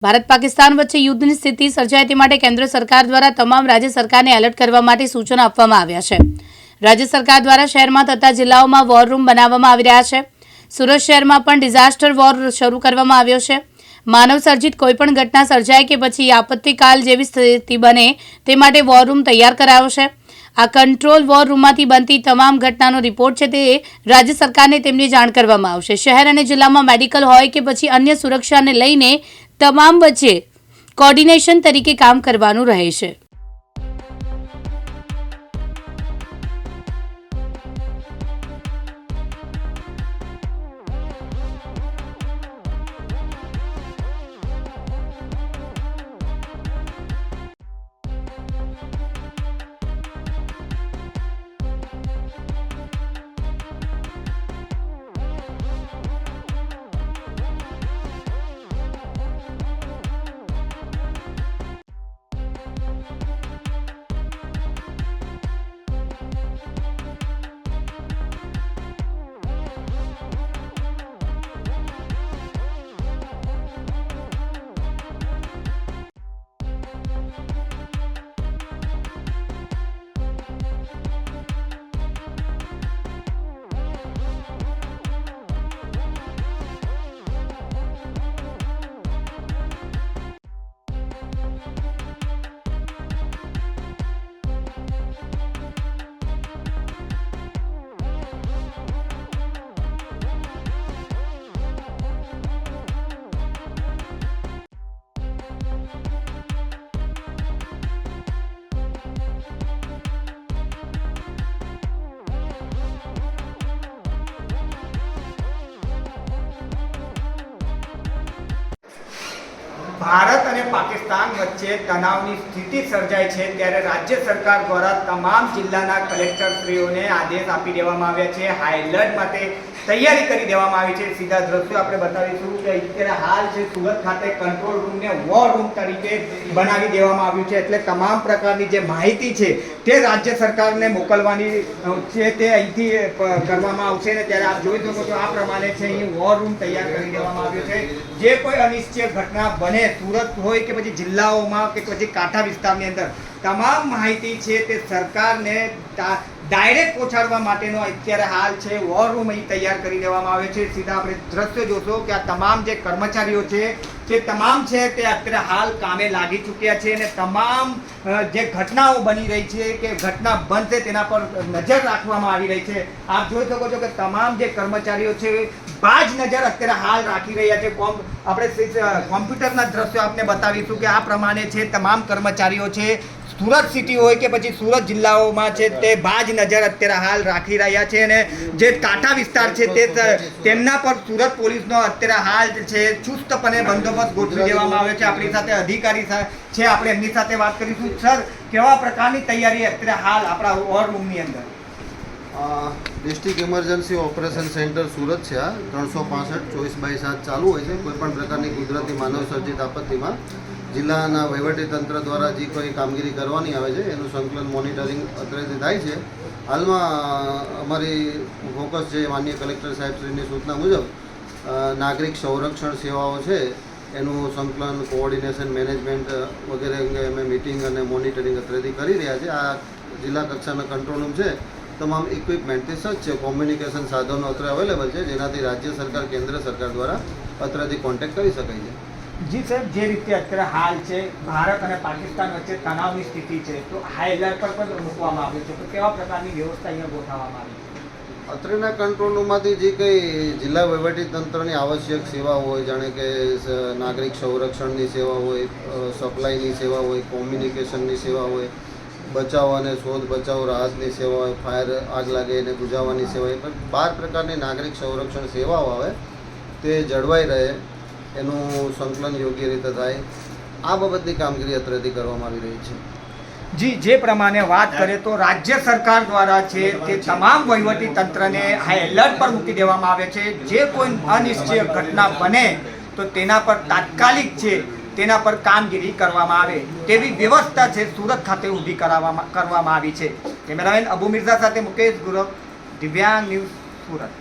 ભારત પાકિસ્તાન વચ્ચે યુદ્ધની સ્થિતિ સર્જાય તે માટે કેન્દ્ર સરકાર દ્વારા તમામ રાજ્ય સરકારને એલર્ટ કરવા માટે સૂચનો આપવામાં આવ્યા છે। રાજ્ય સરકાર દ્વારા શહેરમાં તથા જિલ્લાઓમાં વોર રૂમ બનાવવામાં આવી રહ્યા છે। સુરત શહેરમાં પણ ડિઝાસ્ટર વોર શરૂ કરવામાં આવ્યો છે। માનવ સર્જિત કોઈપણ ઘટના સર્જાય કે પછી આપત્તિકાલ જેવી સ્થિતિ બને તે માટે વોર રૂમ તૈયાર કરાયો છે। આ કંટ્રોલ વોર રૂમમાંથી બનતી તમામ ઘટનાનો રિપોર્ટ છે તે રાજ્ય સરકારને તેમની જાણ કરવામાં આવશે। શહેર અને જિલ્લામાં મેડિકલ હોય કે પછી અન્ય સુરક્ષાને લઈને તમામ વચ્ચે કોર્ડિનેશન તરીકે કામ કરવાનું રહે છે। भारत और पाकिस्तान वच्चे तनावनी स्थिति सर्जाय छे त्यारे राज्य सरकार द्वारा तमाम जिल्लाना कलेक्टरश्रीओने आदेश आपी देवामां आव्या छे। हाई अलर्ट माटे तैयारी करी देवामां आवी छे। सीधा दृश्यो आपणे बतावीशुं के अत्यारे हाल छे सूरत खाते कंट्रोल रूम ने वॉर रूम तरीके बनावी देवामां आव्युं छे। एटले तमाम प्रकारनी जे माहिती छे ते राज्य सरकारने मोकलवानी छे ते અહીંથી કરવામાં આવશે ને ત્યારે આપ જોઈ શકો છો આ પ્રમાણે છે અહીં વોર રૂમ તૈયાર કરી દેવામાં આવ્યો છે। જે કોઈ અનિશ્ચિત ઘટના બને સુરત હોય કે પછી જિલ્લાઓમાં કે પછી કાંઠા વિસ્તારની અંદર તમામ માહિતી છે તે સરકારને ડાયરેક્ટ પહોંચાડવા માટેનો અત્યારે હાલ છે વોર રૂમ અહીં તૈયાર કરી દેવામાં આવે છે। સીધા આપણે દ્રશ્ય જોશો કે આ તમામ જે કર્મચારીઓ છે તે તમામ છે તે અત્યારે હાલ કામે લાગી ચૂક્યા છે અને તમામ જે ઘટનાઓ બની રહી છે કે ઘટના બનશે તેના પર નજર રાખવામાં આવી રહી છે। આપ જોઈ શકો છો કે તમામ જે કર્મચારીઓ છે બાજ નજર અત્યારે હાલ રાખી રહ્યા છે। આપણે કોમ્પ્યુટરના દ્રશ્યો આપને બતાવીશું કે આ પ્રમાણે છે તમામ કર્મચારીઓ છે सूरत सिटी हो कि पछी सूरत जिल्लाओं में छे ते बाज नजर अत्यारे हाल राखी रह्या छे ने जे कांठा विस्तार छे ते तेमना पर सूरत पोलीसनो अत्यारे हाल छे चुस्तपणे बंदोबस्त गोठवी देवामां आव्यो छे। आपणी साथे अधिकारी छे आपणे एमनी साथे वात करीशुं। सर केवा प्रकारनी तैयारी अत्यारे हाल आपणा वॉर रूमनी अंदर? डिस्ट्रिक्ट इमरजन्सी ऑपरेशन सेंटर सूरत है। 365/24/7 चालू होय छे। कोईपण प्रकारनी कुदरती मानव सर्जित आपत्ति में जिल्लाना वहीवटीतंत्र द्वारा जी कोई कामगीरी करवानी आवे छे एनुं संकलन मॉनिटरिंग અત્રેથી થાય છે। હાલમાં અમારી ફોકસ છે માનનીય કલેક્ટર સાહેબશ્રીની સૂચના મુજબ નાગરિક સંરક્ષણ સેવાઓ છે એનું સંકલન કોઓર્ડિનેશન મેનેજમેન્ટ વગેરે અંગે અમે મીટિંગ અને મોનિટરિંગ અત્રેથી કરી રહ્યા છે। આ જિલ્લા કક્ષાના કંટ્રોલ રૂમ છે તમામ ઇક્વિપમેન્ટથી સજ્જ છે। કોમ્યુનિકેશન સાધનો અત્રે અવેલેબલ છે જેનાથી રાજ્ય સરકાર કેન્દ્ર સરકાર દ્વારા અત્રેથી કોન્ટેક્ટ કરી શકાય છે। जी साहब, जे रीते अत्यारे हाल है भारत और पाकिस्तान वच्चे तनावनी स्थिति है तो हाई अलर्ट पर मूकवामां आव्युं छे तो केवा प्रकारनी व्यवस्था अहींया गोठववामां आवी छे? અત્રેના કંટ્રોલ રૂમમાંથી જે કંઈ જિલ્લા વહીવટીતંત્રની આવશ્યક સેવા હોય જાણે કે નાગરિક સંરક્ષણની સેવા હોય, સપ્લાયની સેવા હોય, કોમ્યુનિકેશનની સેવા હોય, બચાવ અને શોધ બચાવ રાહતની સેવા હોય, ફાયર આગ લાગે એને બુઝાવવાની સેવા હોય, પણ 12 પ્રકારની નાગરિક સંરક્ષણ સેવાઓ આવે તે જળવાઈ રહે એનું સંકલન યોગ્ય રીતે થાય આ બાબતની કામગીરી અત્રેથી કરવામાં આવી રહી છે। जी जे प्रमाणे बात करें तो राज्य सरकार द्वारा छे ते तमाम वहीवटी तंत्र ने हाई अलर्ट पर मूकी देवामां आवे छे। जे कोई अनिश्चित घटना बने तो तेना पर तात्कालिक छे तेना पर कामगीरी करवामां आवे तेवी व्यवस्था छे सूरत खाते ऊभी करवामां आवी छे। कैमरामेन अबू मिर्जा साथे मुकेश गुरव, दिव्यांग न्यूज सूरत।